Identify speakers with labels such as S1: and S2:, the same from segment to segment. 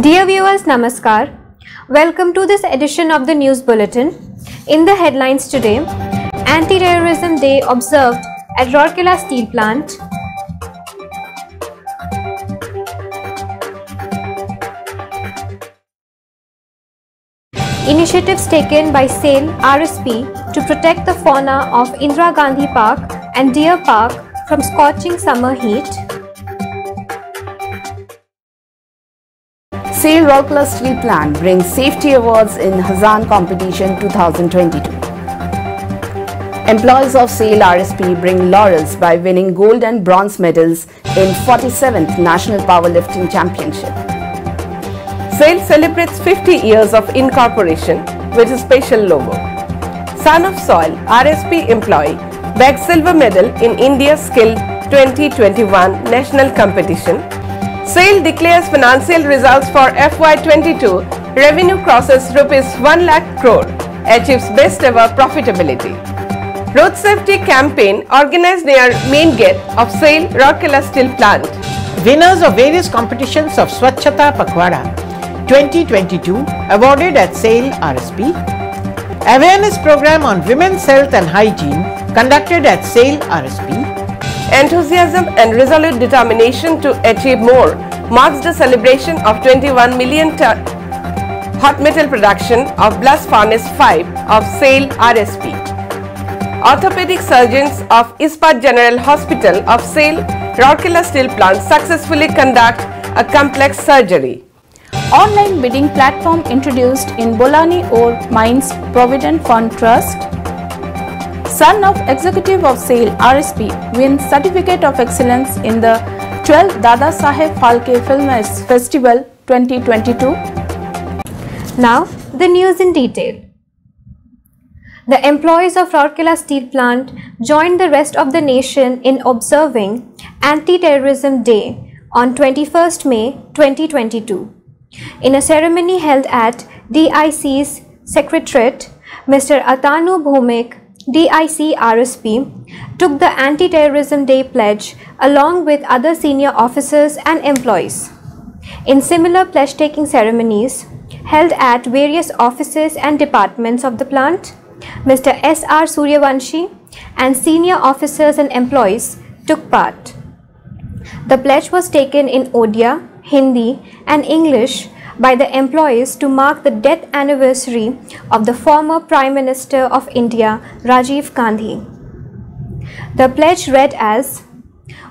S1: Dear viewers, Namaskar. Welcome to this edition of the News Bulletin. In the headlines today, Anti-Terrorism Day observed at Rourkela Steel Plant. Initiatives taken by SAIL RSP to protect the fauna of Indira Gandhi Park and Deer Park from scorching summer heat.
S2: SAIL Rourkela Steel Plant brings safety awards in Hazan competition 2022. Employees of SAIL RSP bring laurels by winning gold and bronze medals in 47th National Powerlifting Championship.
S3: SAIL celebrates 50 years of incorporation with a special logo. Son of Soil RSP employee bagged silver medal in India Skill 2021 national competition. SAIL declares financial results for FY22. Revenue crosses ₹1 lakh crore, achieves best ever profitability. Road safety campaign organized near main gate of SAIL Rourkela Steel Plant.
S4: Winners of various competitions of Swachhata Pakhwada 2022 awarded at SAIL RSP. Awareness program on women's health and hygiene conducted at SAIL RSP.
S3: Enthusiasm and resolute determination to achieve more marks the celebration of 21 million ton hot metal production of Blast Furnace 5 of SAIL RSP. Orthopedic surgeons of Ispat General Hospital of SAIL Rourkela Steel Plant successfully conduct a complex surgery.
S5: Online bidding platform introduced in Bolani Ore Mines Provident Fund Trust. Son of Executive of SAIL RSP wins Certificate of Excellence in the 12th Dada Saheb Phalke Film Festival 2022.
S1: Now, the news in detail. The employees of Rourkela Steel Plant joined the rest of the nation in observing Anti-Terrorism Day on 21st May 2022. In a ceremony held at DIC's Secretariat, Mr. Atanu Bhomik, DIC RSP, took the Anti-Terrorism Day pledge along with other senior officers and employees. In similar pledge-taking ceremonies held at various offices and departments of the plant, Mr. S.R. Suryavanshi and senior officers and employees took part. The pledge was taken in Odia, Hindi and English by the employees to mark the death anniversary of the former Prime Minister of India, Rajiv Gandhi. The pledge read as,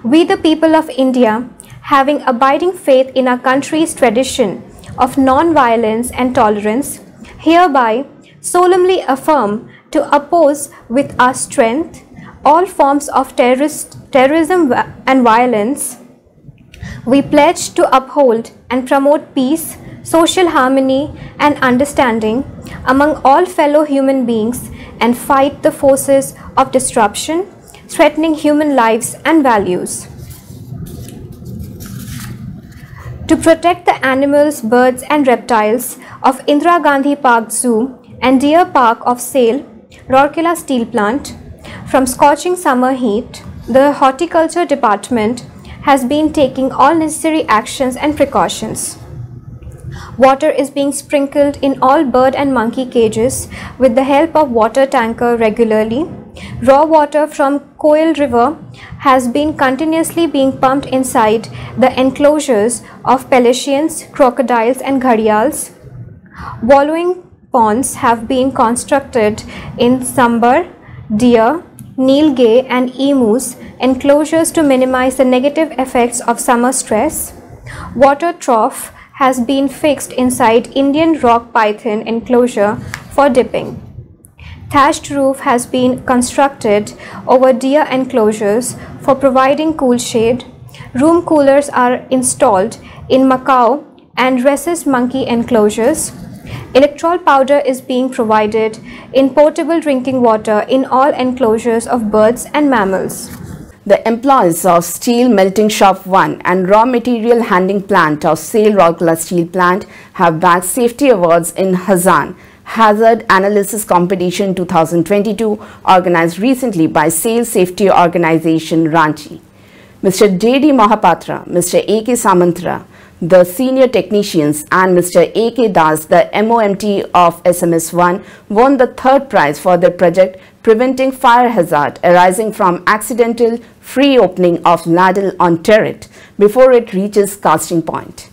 S1: "We the people of India, having abiding faith in our country's tradition of non-violence and tolerance, hereby solemnly affirm to oppose with our strength all forms of terrorism and violence. We pledge to uphold and promote peace, social harmony and understanding among all fellow human beings and fight the forces of disruption threatening human lives and values. To protect the animals, birds and reptiles of Indira Gandhi Park Zoo and Deer Park of SAIL Rourkela Steel Plant from scorching summer heat, the Horticulture Department has been taking all necessary actions and precautions. Water is being sprinkled in all bird and monkey cages with the help of water tanker regularly. Raw water from Koil River has been continuously being pumped inside the enclosures of pelicans, crocodiles and gharials. Wallowing ponds have been constructed in sambar, deer, nilgai and emus enclosures to minimize the negative effects of summer stress. Water trough has been fixed inside Indian rock python enclosure for dipping. Thatched roof has been constructed over deer enclosures for providing cool shade. Room coolers are installed in macaw and rhesus monkey enclosures. Electrol powder is being provided in potable drinking water in all enclosures of birds and mammals.
S2: The employees of Steel Melting Shop 1 and Raw Material Handling Plant of SAIL Rourkela Steel Plant have bagged safety awards in Hazan Hazard Analysis Competition 2022 organized recently by SAIL Safety Organization Ranchi. Mr. J.D. Mahapatra, Mr. A.K. Samantra, the senior technicians, and Mr. A.K. Das, the MOMT of SMS1, won the third prize for their project preventing fire hazard arising from accidental free opening of ladle on turret before it reaches casting point.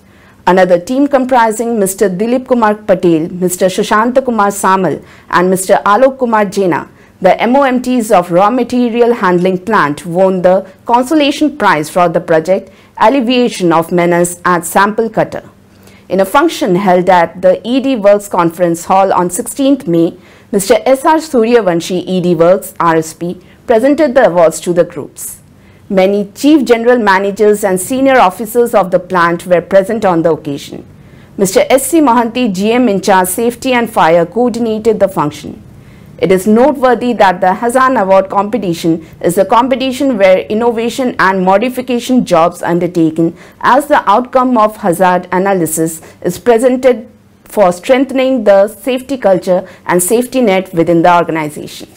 S2: Another team comprising Mr. Dilip Kumar Patel, Mr. Shushanta Kumar Samal, and Mr. Alok Kumar Jena, the MOMTs of Raw Material Handling Plant, won the consolation prize for the project Alleviation of Menace at Sample Cutter. In a function held at the ED Works Conference Hall on 16th May, Mr. S.R. Suryavanshi, ED Works, RSP, presented the awards to the groups. Many chief general managers and senior officers of the plant were present on the occasion. Mr. S.C. Mohanty, GM in charge Safety and Fire, coordinated the function. It is noteworthy that the Hazan Award competition is a competition where innovation and modification jobs undertaken as the outcome of hazard analysis is presented for strengthening the safety culture and safety net within the organization.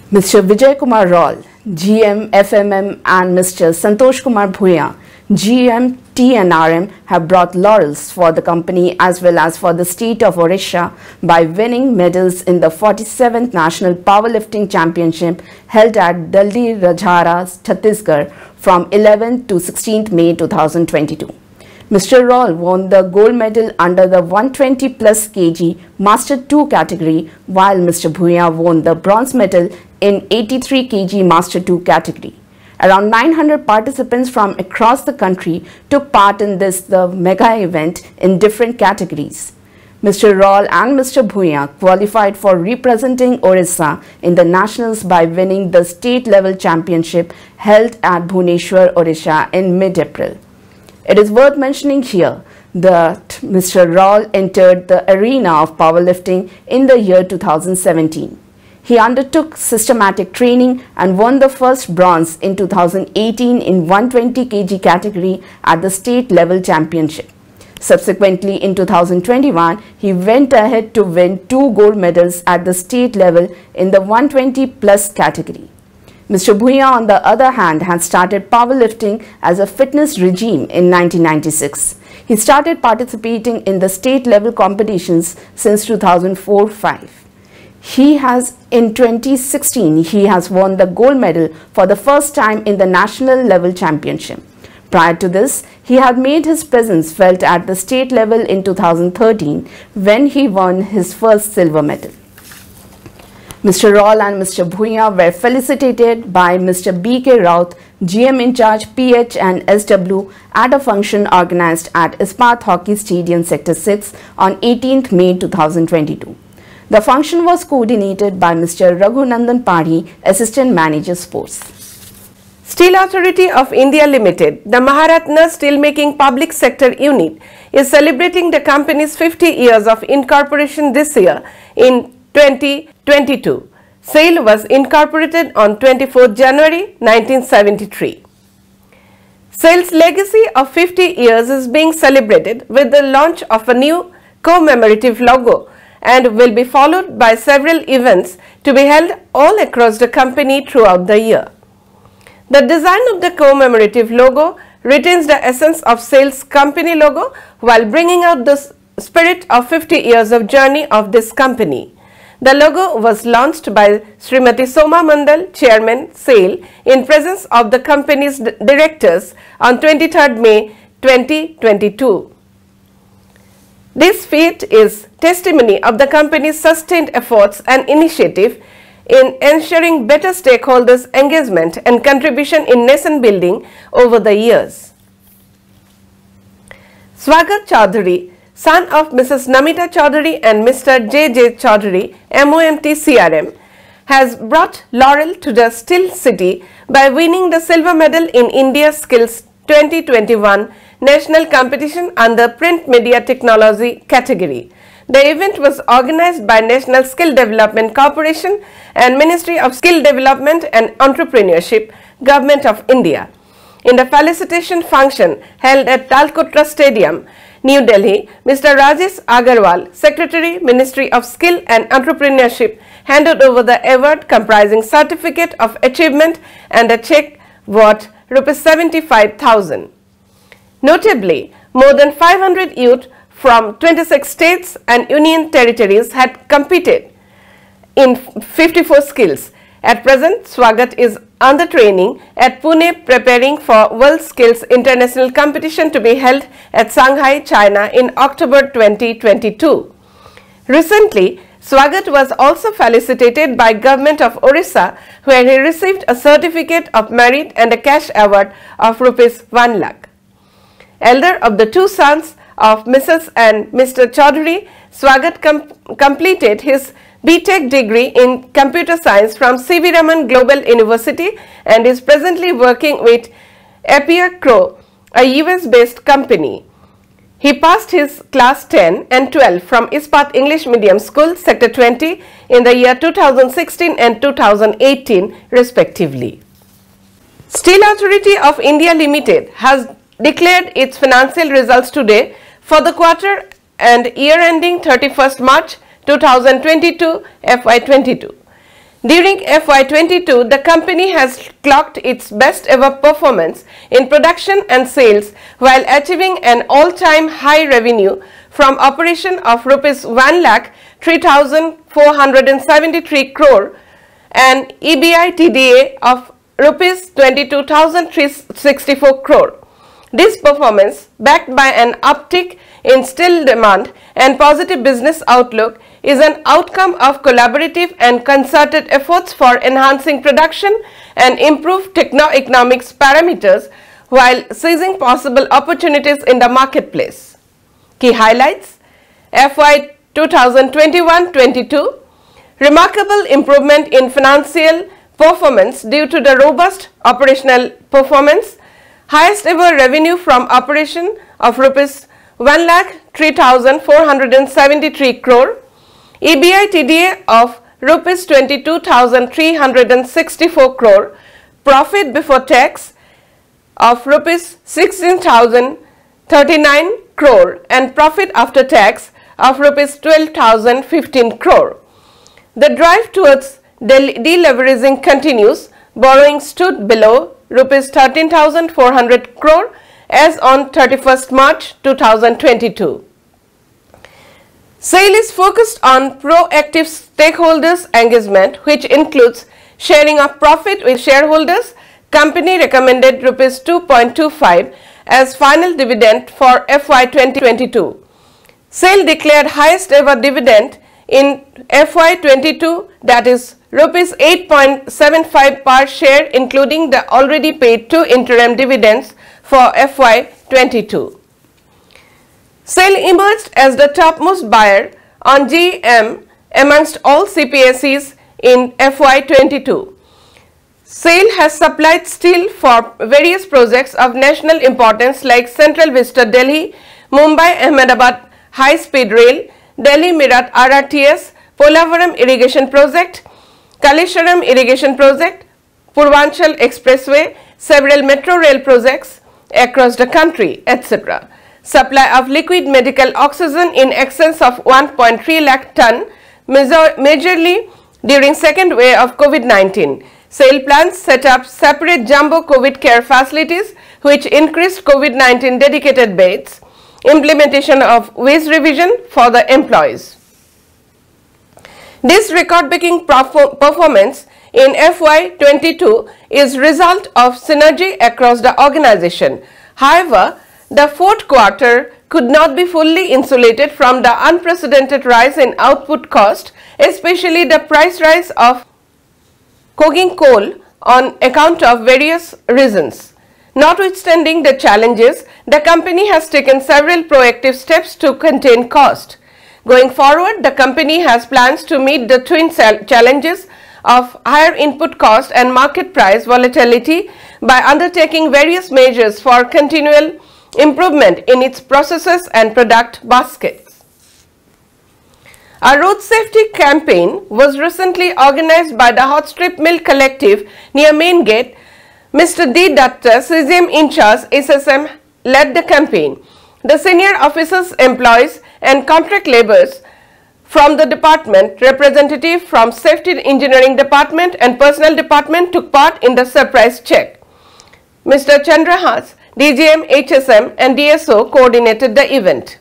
S2: Mr. Vijay Kumar Raul, GM, FMM, and Mr. Santosh Kumar Bhuya, GM, TNRM, have brought laurels for the company as well as for the state of Odisha by winning medals in the 47th National Powerlifting Championship held at Daldi Rajhara, Chhattisgarh from 11th to 16th May 2022. Mr. Raul won the gold medal under the 120 plus kg Master 2 category, while Mr. Bhuya won the bronze medal in 83 kg Master 2 category. Around 900 participants from across the country took part in the mega event in different categories. Mr. Raul and Mr. Bhuya qualified for representing Orissa in the nationals by winning the state level championship held at Bhubaneswar, Odisha in mid-April. It is worth mentioning here that Mr. Raul entered the arena of powerlifting in the year 2017. He undertook systematic training and won the first bronze in 2018 in 120 kg category at the state level championship. Subsequently, in 2021, he went ahead to win 2 gold medals at the state level in the 120 plus category. Mr. Bhuya, on the other hand, had started powerlifting as a fitness regime in 1996. He started participating in the state level competitions since 2004-05. In 2016, he has won the gold medal for the first time in the national level championship. Prior to this, he had made his presence felt at the state level in 2013 when he won his first silver medal. Mr. Raul and Mr. Bhuya were felicitated by Mr. B.K. Raut, GM in charge PH and SW at a function organized at Ispat Hockey Stadium Sector 6 on 18th May 2022. The function was coordinated by Mr. Raghunandan Padhi, Assistant Manager Sports.
S3: Steel Authority of India Limited, the Maharatna Steelmaking Public Sector Unit, is celebrating the company's 50 years of incorporation this year in 2022. SAIL was incorporated on 24 January 1973. SAIL's legacy of 50 years is being celebrated with the launch of a new commemorative logo and will be followed by several events to be held all across the company throughout the year. The design of the commemorative logo retains the essence of SAIL's company logo while bringing out the spirit of 50 years of journey of this company. The logo was launched by Srimati Soma Mandal, Chairman, SAIL, in presence of the company's directors on 23rd May 2022. This feat is testimony of the company's sustained efforts and initiative in ensuring better stakeholders' engagement and contribution in nation building over the years. Swagat Chaudhary, son of Mrs. Namita Chaudhary and Mr. J.J. Chaudhary, MOMT CRM, has brought laurel to the Steel City by winning the silver medal in India Skills 2021 national competition under Print Media Technology category. The event was organized by National Skill Development Corporation and Ministry of Skill Development and Entrepreneurship, Government of India. In the felicitation function held at Talkotra Stadium, New Delhi, Mr. Rajesh Agarwal, Secretary, Ministry of Skill and Entrepreneurship, handed over the award comprising Certificate of Achievement and a check worth rupees 75,000. Notably, more than 500 youth from 26 states and union territories had competed in 54 skills. At present, Swagat is under training at Pune, preparing for World Skills International Competition to be held at Shanghai, China in October 2022. Recently, Swagat was also felicitated by Government of Orissa, where he received a certificate of merit and a cash award of rupees 1 lakh. Elder of the two sons of Mrs. and Mr. Chaudhary, Swagat completed his B.Tech degree in Computer Science from C.V. Raman Global University and is presently working with Appier Crow, a US-based company. He passed his class 10 and 12 from Ispat English Medium School, Sector 20 in the year 2016 and 2018 respectively. Steel Authority of India Limited has declared its financial results today for the quarter and year ending 31st March 2022 FY22. During FY22, the company has clocked its best ever performance in production and sales while achieving an all-time high revenue from operation of rupees 1,03,473 crore and EBITDA of rupees 22,364 crore. This performance, backed by an uptick in steel demand and positive business outlook, is an outcome of collaborative and concerted efforts for enhancing production and improve techno-economics parameters while seizing possible opportunities in the marketplace. Key highlights: FY 2021-22, remarkable improvement in financial performance due to the robust operational performance, highest ever revenue from operation of rupees 1,03,473 crore, EBITDA of rupees 22,364 crore, profit before tax of rupees 16,039 crore and profit after tax of rupees 12,015 crore. The drive towards deleveraging continues. Borrowing stood below rupees 13,400 crore as on 31st March 2022. SAIL is focused on proactive stakeholders engagement, which includes sharing of profit with shareholders. Company recommended rupees 2.25 as final dividend for FY 2022. SAIL declared highest ever dividend in FY 22, that is rupees 8.75 per share, including the already paid 2 interim dividends for FY 22. SAIL emerged as the topmost buyer on GM amongst all CPSEs in FY 22. SAIL has supplied steel for various projects of national importance like Central Vista Delhi, Mumbai Ahmedabad High Speed Rail, Delhi Meerut RRTS, Polavaram Irrigation Project, Kaleshwaram Irrigation Project, Purvanchal Expressway, several metro rail projects across the country, etc. Supply of liquid medical oxygen in excess of 1.3 lakh ton, majorly during second wave of COVID-19. SAIL plans set up separate jumbo COVID care facilities which increased COVID-19 dedicated beds, implementation of wage revision for the employees. This record-breaking performance in FY 22 is result of synergy across the organization. However, the fourth quarter could not be fully insulated from the unprecedented rise in output cost, especially the price rise of coking coal on account of various reasons. Notwithstanding the challenges, the company has taken several proactive steps to contain cost. Going forward, the company has plans to meet the twin challenges of higher input cost and market price volatility by undertaking various measures for continual improvement in its processes and product baskets. A road safety campaign was recently organized by the Hot Strip Mill Collective near Main Gate. Mr. D. Datta, CGM in charge, SSM, led the campaign. The senior officers, employees and contract laborers from the department, representative from Safety Engineering Department and Personnel Department took part in the surprise check. Mr. Chandrahas, DGM, HSM and DSO coordinated the event.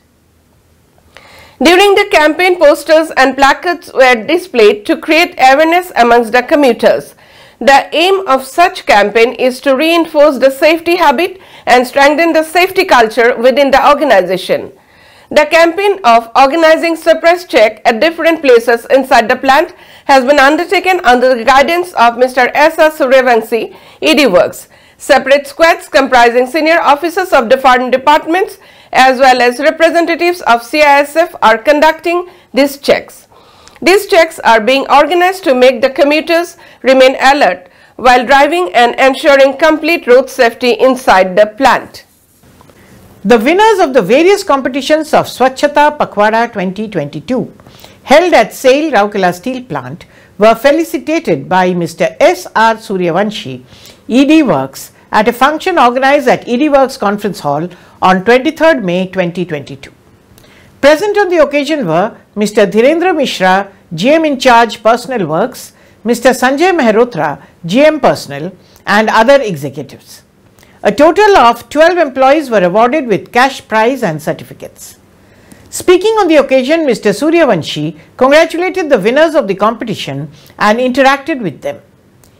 S3: During the campaign, posters and placards were displayed to create awareness amongst the commuters. The aim of such campaign is to reinforce the safety habit and strengthen the safety culture within the organization. The campaign of organizing suppress check at different places inside the plant has been undertaken under the guidance of Mr. S.R. Suryavanshi, ED Works. Separate squads comprising senior officers of different departments as well as representatives of CISF are conducting these checks. These checks are being organized to make the commuters remain alert while driving and ensuring complete road safety inside the plant.
S4: The winners of the various competitions of Swachhata Pakhwada 2022 held at SAIL Rourkela Steel Plant were felicitated by Mr. S.R. Suryavanshi, ED Works, at a function organized at ED Works Conference Hall on 23rd May 2022. Present on the occasion were Mr. Dhirendra Mishra, GM in charge Personnel Works, Mr. Sanjay Mehrotra, GM Personnel and other executives. A total of 12 employees were awarded with cash prize and certificates. Speaking on the occasion, Mr. Suryavanshi congratulated the winners of the competition and interacted with them.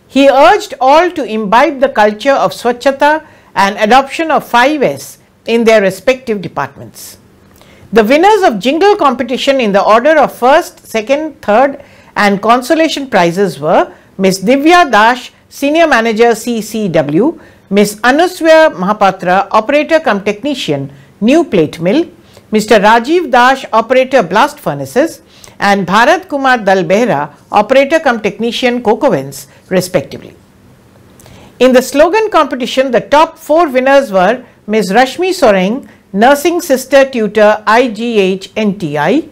S4: He urged all to imbibe the culture of Swachhata and adoption of 5S in their respective departments. The winners of jingle competition in the order of first, second, third and consolation prizes were Ms. Divya Dash, Senior Manager CCW, Ms. Anuswaya Mahapatra, Operator cum Technician, New Plate Mill, Mr. Rajiv Dash, Operator Blast Furnaces and Bharat Kumar Dal Behra, Operator cum Technician Coke Ovens, respectively. In the slogan competition, the top 4 winners were Ms. Rashmi Soreng, Nursing Sister Tutor IGH NTI,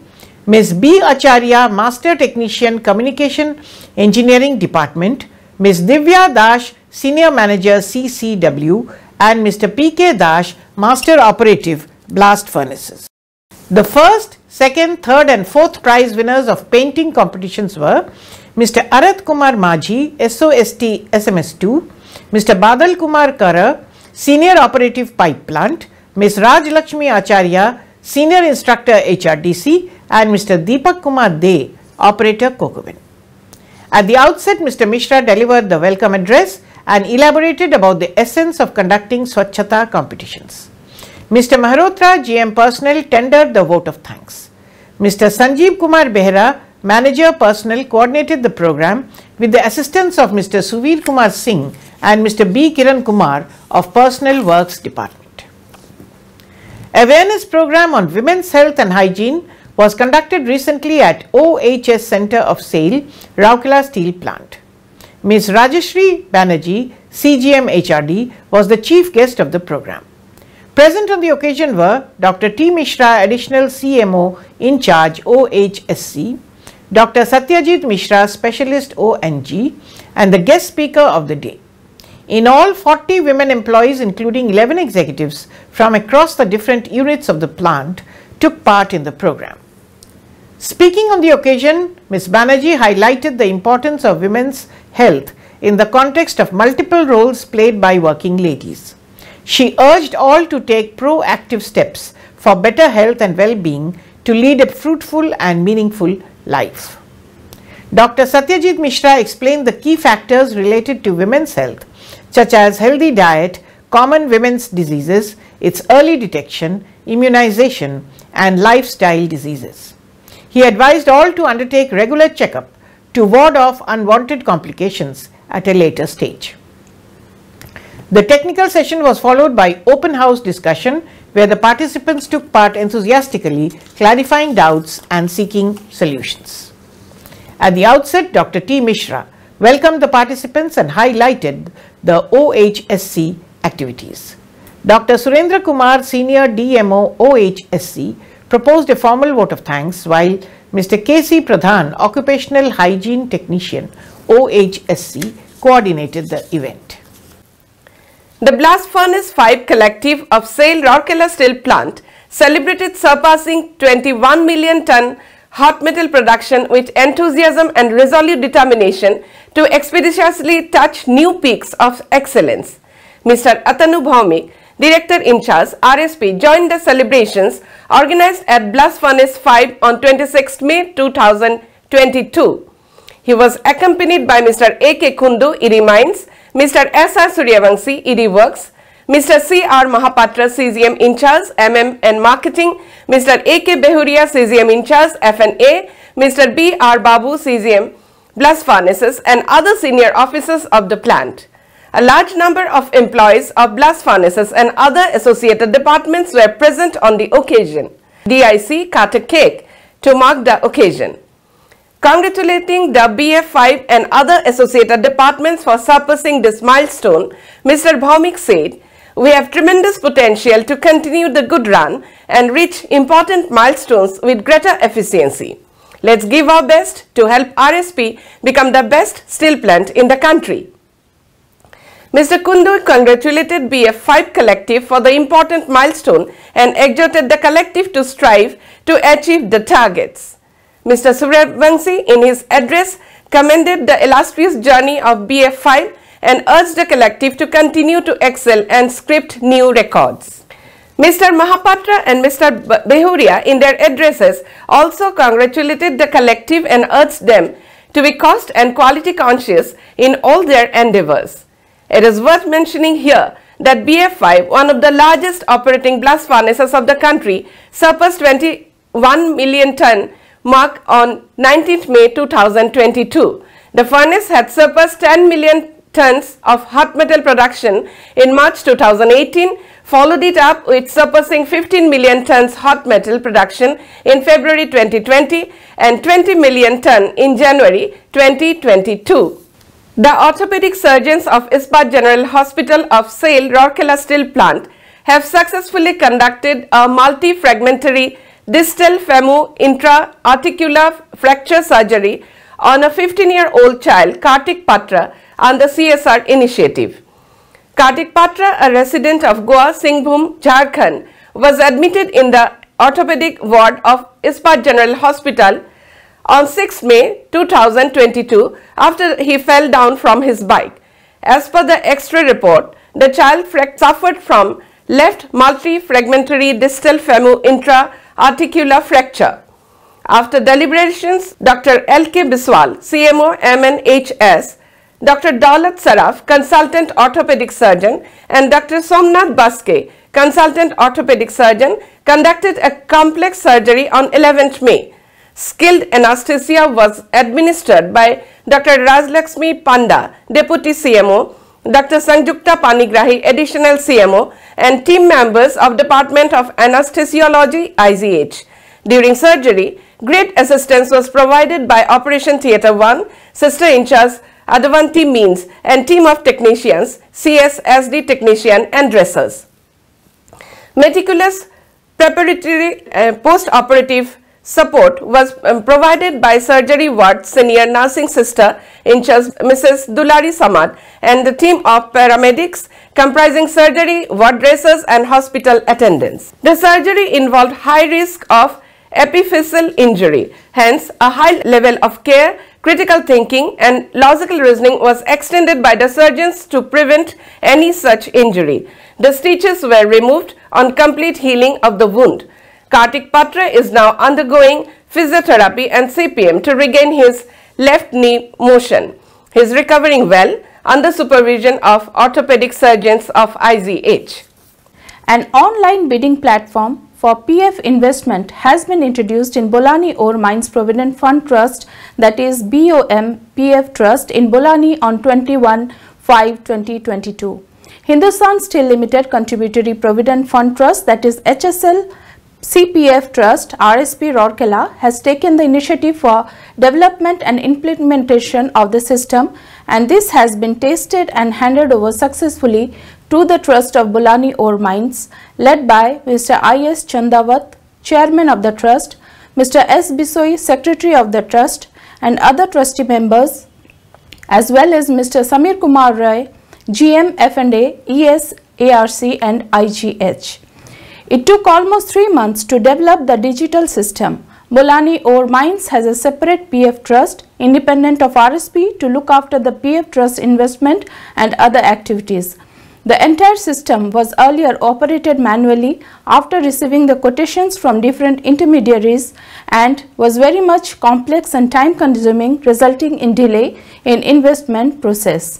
S4: Ms. B. Acharya, Master Technician Communication Engineering Department, Ms. Divya Dash, Senior Manager CCW and Mr. P.K. Dash, Master Operative Blast Furnaces. The first, second, third and fourth prize winners of painting competitions were Mr. Arat Kumar Majhi, SOST SMS2, Mr. Badal Kumar Kara, Senior Operative Pipe Plant, Ms. Raj Lakshmi Acharya, Senior Instructor HRDC and Mr. Deepak Kumar De, Operator Coke Oven. At the outset, Mr. Mishra delivered the welcome address and elaborated about the essence of conducting Swachhata competitions. Mr. Mehrotra, GM Personnel, tendered the vote of thanks. Mr. Sanjeev Kumar Behra, Manager Personnel, coordinated the program with the assistance of Mr. Suvir Kumar Singh and Mr. B. Kiran Kumar of Personnel Works Department. Awareness program on women's health and hygiene was conducted recently at OHS Center of SAIL, Rourkela Steel Plant. Ms. Rajashri Banerjee, CGM HRD, was the chief guest of the program. Present on the occasion were Dr. T. Mishra, Additional CMO in charge OHSC, Dr. Satyajit Mishra, Specialist ONG, and the guest speaker of the day. In all, 40 women employees, including 11 executives from across the different units of the plant, took part in the program. Speaking on the occasion, Ms. Banerjee highlighted the importance of women's health in the context of multiple roles played by working ladies. She urged all to take proactive steps for better health and well-being to lead a fruitful and meaningful life. Dr. Satyajit Mishra explained the key factors related to women's health, such as healthy diet, common women's diseases, its early detection, immunization, and lifestyle diseases. He advised all to undertake regular checkup to ward off unwanted complications at a later stage. The technical session was followed by open house discussion where the participants took part enthusiastically, clarifying doubts and seeking solutions. At the outset, Dr. T. Mishra welcomed the participants and highlighted the OHSC activities. Dr. Surendra Kumar, Senior DMO OHSC, proposed a formal vote of thanks, while Mr. K.C. Pradhan, Occupational Hygiene Technician OHSC, coordinated the event.
S3: The Blast Furnace 5 Collective of SAIL Rourkela Steel Plant celebrated surpassing 21 million ton hot metal production with enthusiasm and resolute determination to expeditiously touch new peaks of excellence. Mr. Atanu Bhaumik, Director in charge, RSP, joined the celebrations organized at Blast Furnace 5 on 26 May 2022. He was accompanied by Mr. A.K. Kundu, ED Mines, Mr. S.R. Suryavanshi, ED Works, Mr. C.R. Mahapatra, CGM in charge, MM and Marketing, Mr. A.K. Behuria, CGM in charge, F&A, Mr. B.R. Babu, CGM, Blast Furnaces and other senior officers of the plant. A large number of employees of blast furnaces and other associated departments were present on the occasion. DIC cut a cake to mark the occasion. Congratulating the BF5 and other associated departments for surpassing this milestone, Mr. Bhaumik said, "We have tremendous potential to continue the good run and reach important milestones with greater efficiency. Let's give our best to help RSP become the best steel plant in the country." Mr. Kundu congratulated BF5 collective for the important milestone and exhorted the collective to strive to achieve the targets. Mr. Suryavanshi in his address commended the illustrious journey of BF5 and urged the collective to continue to excel and script new records. Mr. Mahapatra and Mr. Behuria in their addresses also congratulated the collective and urged them to be cost and quality conscious in all their endeavors. It is worth mentioning here that BF5, one of the largest operating blast furnaces of the country, surpassed 21 million ton mark on 19th May 2022. The furnace had surpassed 10 million tons of hot metal production in March 2018, followed it up with surpassing 15 million tons hot metal production in February 2020 and 20 million ton in January 2022. The orthopedic surgeons of Ispat General Hospital of SAIL Rourkela Steel Plant have successfully conducted a multi-fragmentary distal femo-intra-articular fracture surgery on a 15-year-old child, Kartik Patra, under CSR initiative. Kartik Patra, a resident of Goa, Singhbhum, Jharkhand, was admitted in the orthopedic ward of Ispat General Hospital on 6 May 2022 after he fell down from his bike. As per the X-ray report, the child suffered from left multi-fragmentary distal femo-intra-articular fracture. After deliberations, Dr. L.K. Biswal, CMO MNHS, Dr. Daulat Saraf, Consultant Orthopedic Surgeon, and Dr. Somnath Baske, Consultant Orthopedic Surgeon, conducted a complex surgery on 11th May. Skilled anesthesia was administered by Dr. Rajlakshmi Panda, Deputy CMO, Dr. Sanjukta Panigrahi, Additional CMO, and team members of Department of Anesthesiology, IGH. During surgery, great assistance was provided by Operation Theatre 1, Sister in charge Adavanti Means, and team of technicians, CSSD technician and dressers. Meticulous preparatory post-operative support was provided by surgery ward senior nursing sister in charge Mrs. Dulari Samad and the team of paramedics comprising surgery, ward dressers and hospital attendants. The surgery involved high risk of epiphyseal injury, hence a high level of care, critical thinking and logical reasoning was extended by the surgeons to prevent any such injury. The stitches were removed on complete healing of the wound. Kartik Patra is now undergoing physiotherapy and CPM to regain his left knee motion. He is recovering well under supervision of orthopedic surgeons of IGH.
S5: An online bidding platform for PF investment has been introduced in Bolani Ore Mines Provident Fund Trust, that is BOM PF Trust in Bolani on 21/5/2022. Hindustan Steel Limited Contributory Provident Fund Trust, that is HSL CPF Trust RSP Rourkela, has taken the initiative for development and implementation of the system, and this has been tested and handed over successfully to the Trust of Bolani Ore Mines, led by Mr. I.S. Chandawat, Chairman of the Trust, Mr. S. Bisoi, Secretary of the Trust, and other trustee members, as well as Mr. Samir Kumar Rai, GM F&A, ES, ARC and IGH. It took almost 3 months to develop the digital system. Bolani Ore Mines has a separate PF Trust, independent of RSP, to look after the PF Trust investment and other activities. The entire system was earlier operated manually after receiving the quotations from different intermediaries and was very much complex and time consuming, resulting in delay in investment process.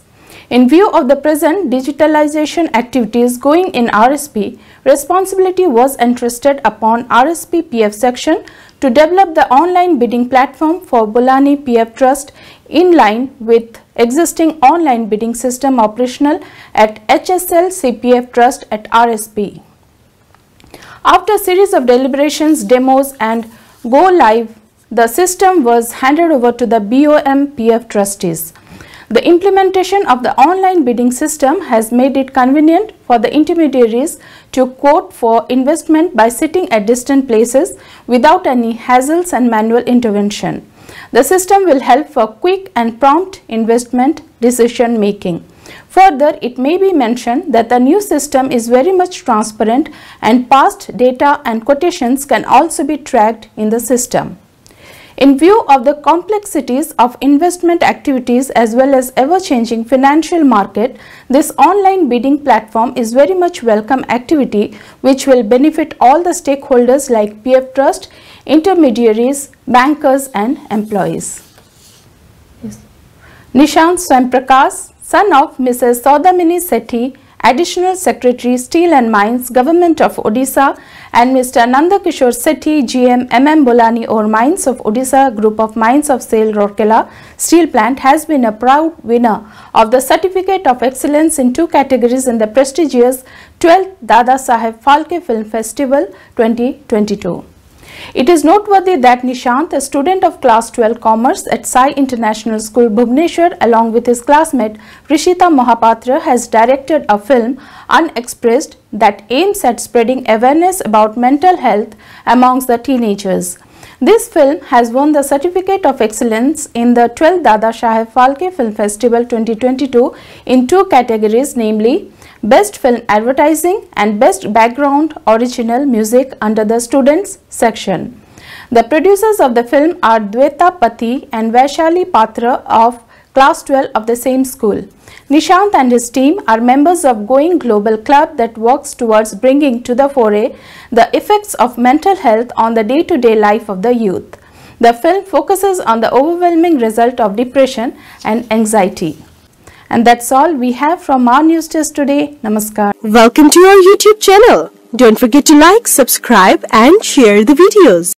S5: In view of the present digitalization activities going in RSP, responsibility was entrusted upon RSP PF section to develop the online bidding platform for Bulletin PF Trust in line with existing online bidding system operational at HSL CPF Trust at RSP. After a series of deliberations, demos and go live, the system was handed over to the BOM PF trustees. The implementation of the online bidding system has made it convenient for the intermediaries to quote for investment by sitting at distant places without any hassles and manual intervention. The system will help for quick and prompt investment decision making. Further, it may be mentioned that the new system is very much transparent and past data and quotations can also be tracked in the system. In view of the complexities of investment activities as well as ever-changing financial market, this online bidding platform is very much welcome activity which will benefit all the stakeholders like PF Trust, intermediaries, bankers and employees. Nishant Swamprakash, son of Mrs. Saudamini Sethi, Additional Secretary Steel and Mines, Government of Odisha, and Mr. Nandakishore Sethi, GM MM Bolani Ore Mines of Odisha Group of Mines of SAIL Rourkela Steel Plant, has been a proud winner of the Certificate of Excellence in 2 categories in the prestigious 12th Dada Saheb Phalke Film Festival 2022. It is noteworthy that Nishant, a student of class 12 Commerce at Sai International School, Bhubaneswar, along with his classmate Rishita Mohapatra, has directed a film, Unexpressed, that aims at spreading awareness about mental health amongst the teenagers. This film has won the Certificate of Excellence in the 12th Dada Saheb Phalke Film Festival 2022 in 2 categories, namely Best Film Advertising and Best Background Original Music under the Students section. The producers of the film are Dweta Pati and Vaishali Patra of class 12 of the same school. Nishant and his team are members of Going Global Club that works towards bringing to the fore the effects of mental health on the day-to-day life of the youth. The film focuses on the overwhelming result of depression and anxiety. And that's all we have from our news desk today. Namaskar.
S6: Welcome to our YouTube channel. Don't forget to like, subscribe and share the videos.